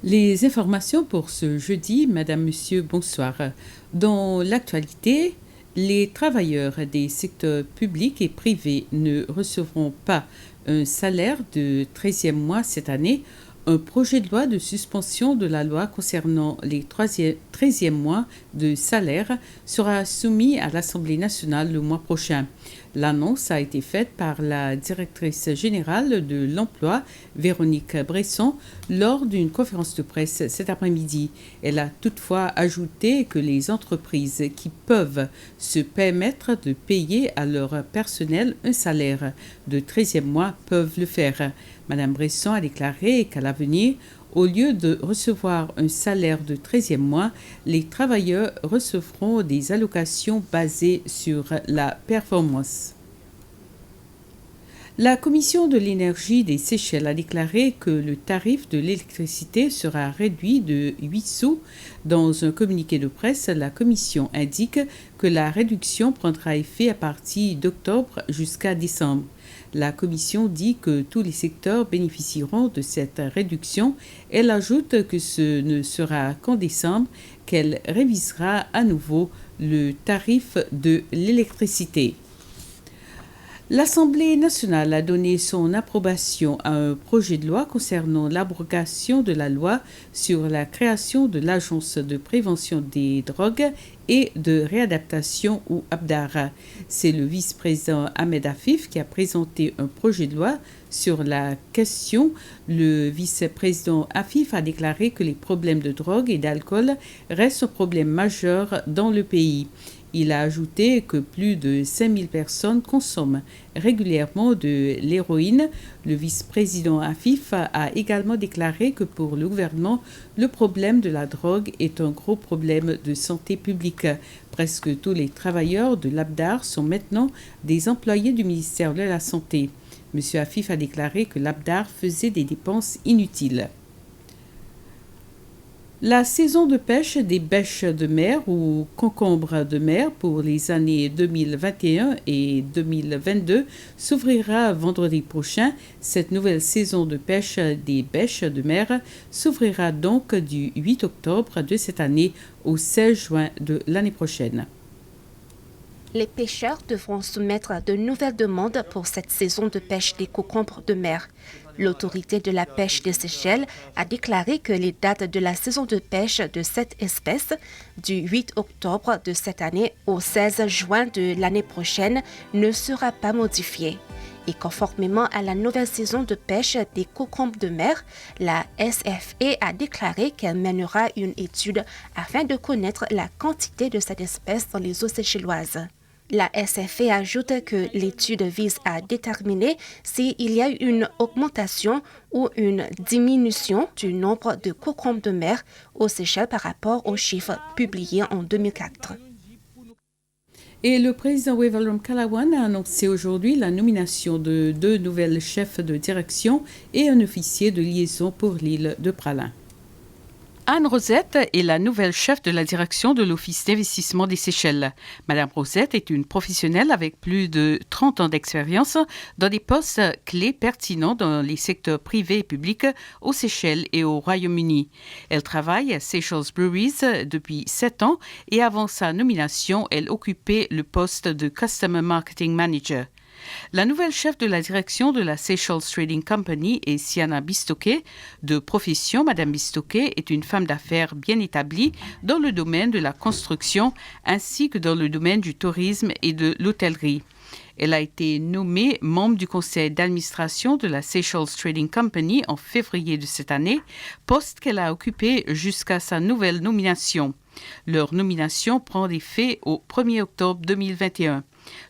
Les informations pour ce jeudi, Madame, Monsieur, bonsoir. Dans l'actualité, les travailleurs des secteurs publics et privés ne recevront pas un salaire de 13e mois cette année. Un projet de loi de suspension de la loi concernant les 13e mois de salaire sera soumis à l'Assemblée nationale le mois prochain. L'annonce a été faite par la directrice générale de l'emploi, Véronique Bresson, lors d'une conférence de presse cet après-midi. Elle a toutefois ajouté que les entreprises qui peuvent se permettre de payer à leur personnel un salaire de 13e mois peuvent le faire. Madame Bresson a déclaré qu'à l'avenir, au lieu de recevoir un salaire de 13e mois, les travailleurs recevront des allocations basées sur la performance. La Commission de l'énergie des Seychelles a déclaré que le tarif de l'électricité sera réduit de 8 sous. Dans un communiqué de presse, la Commission indique que la réduction prendra effet à partir d'octobre jusqu'à décembre. La Commission dit que tous les secteurs bénéficieront de cette réduction. Elle ajoute que ce ne sera qu'en décembre qu'elle révisera à nouveau le tarif de l'électricité. L'Assemblée nationale a donné son approbation à un projet de loi concernant l'abrogation de la loi sur la création de l'Agence de prévention des drogues et de réadaptation ou ABDAR. C'est le vice-président Ahmed Afif qui a présenté un projet de loi sur la question. Le vice-président Afif a déclaré que les problèmes de drogue et d'alcool restent un problème majeur dans le pays. Il a ajouté que plus de 5000 personnes consomment régulièrement de l'héroïne. Le vice-président Afif a également déclaré que pour le gouvernement, le problème de la drogue est un gros problème de santé publique. Presque tous les travailleurs de l'ABDAR sont maintenant des employés du ministère de la Santé. M. Afif a déclaré que l'ABDAR faisait des dépenses inutiles. La saison de pêche des bêches de mer ou concombres de mer pour les années 2021 et 2022 s'ouvrira vendredi prochain. Cette nouvelle saison de pêche des bêches de mer s'ouvrira donc du 8 octobre de cette année au 16 juin de l'année prochaine. Les pêcheurs devront soumettre de nouvelles demandes pour cette saison de pêche des concombres de mer. L'autorité de la pêche des Seychelles a déclaré que les dates de la saison de pêche de cette espèce, du 8 octobre de cette année au 16 juin de l'année prochaine, ne sera pas modifiée. Et conformément à la nouvelle saison de pêche des concombres de mer, la SFA a déclaré qu'elle mènera une étude afin de connaître la quantité de cette espèce dans les eaux séchelloises. La SFA ajoute que l'étude vise à déterminer s'il y a une augmentation ou une diminution du nombre de concombres de mer aux Seychelles par rapport aux chiffres publiés en 2004. Et le président Wevalorum Kalawan a annoncé aujourd'hui la nomination de 2 nouvelles chefs de direction et un officier de liaison pour l'île de Praslin. Anne Rosette est la nouvelle chef de la direction de l'Office d'investissement des Seychelles. Madame Rosette est une professionnelle avec plus de 30 ans d'expérience dans des postes clés pertinents dans les secteurs privés et publics aux Seychelles et au Royaume-Uni. Elle travaille à Seychelles Breweries depuis 7 ans et avant sa nomination, elle occupait le poste de Customer Marketing Manager. La nouvelle chef de la direction de la Seychelles Trading Company est Siana Bistoke. De profession, Madame Bistoke est une femme d'affaires bien établie dans le domaine de la construction ainsi que dans le domaine du tourisme et de l'hôtellerie. Elle a été nommée membre du conseil d'administration de la Seychelles Trading Company en février de cette année, poste qu'elle a occupé jusqu'à sa nouvelle nomination. Leur nomination prend effet au 1er octobre 2021.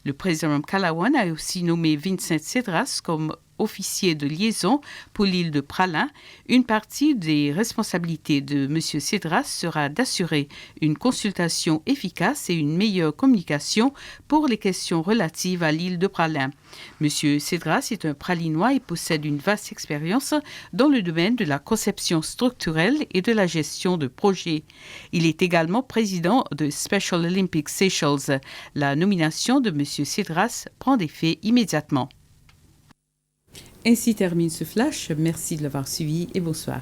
Le président Kalawan a aussi nommé Vincent Cedras comme officier de liaison pour l'île de Praslin. Une partie des responsabilités de M. Cedras sera d'assurer une consultation efficace et une meilleure communication pour les questions relatives à l'île de Praslin. M. Cedras est un pralinois et possède une vaste expérience dans le domaine de la conception structurelle et de la gestion de projets. Il est également président de Special Olympics Seychelles. La nomination de M. Cedras prend effet immédiatement. Ainsi termine ce flash. Merci de l'avoir suivi et bonsoir.